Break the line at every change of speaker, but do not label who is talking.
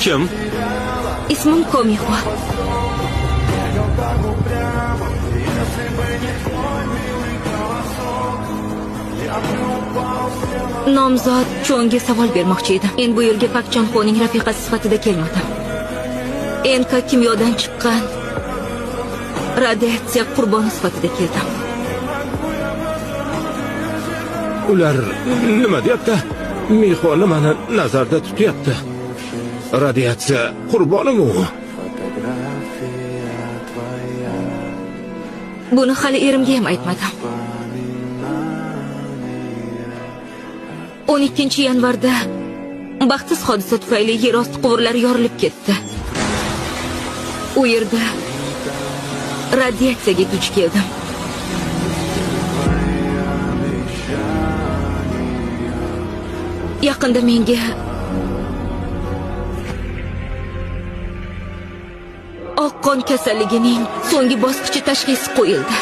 Kim?
Ismim Komihua. Nomzod Cho'nga savol bermoqchi edim. Men bu yerga Pak Chanxoning rafiqasi sifatida kelmadim. Enka kimyodan chiqqan radiatsiya qurboni sifatida keldim.
Ular nima deyapti? Mixo nimani nazarda tutyapti? Radiatsiya qurbonimi u?
Buni hali erimga ham aytmadim. 12-yanvarda baxtsiz hodisa tufayli yer osti quvurlari yorilib ketdi. U yerda radiatsiyaga duch keldim. Yaqinda menga oq qon kasalligining so'nggi bosqichi tashxisi qo'yildi.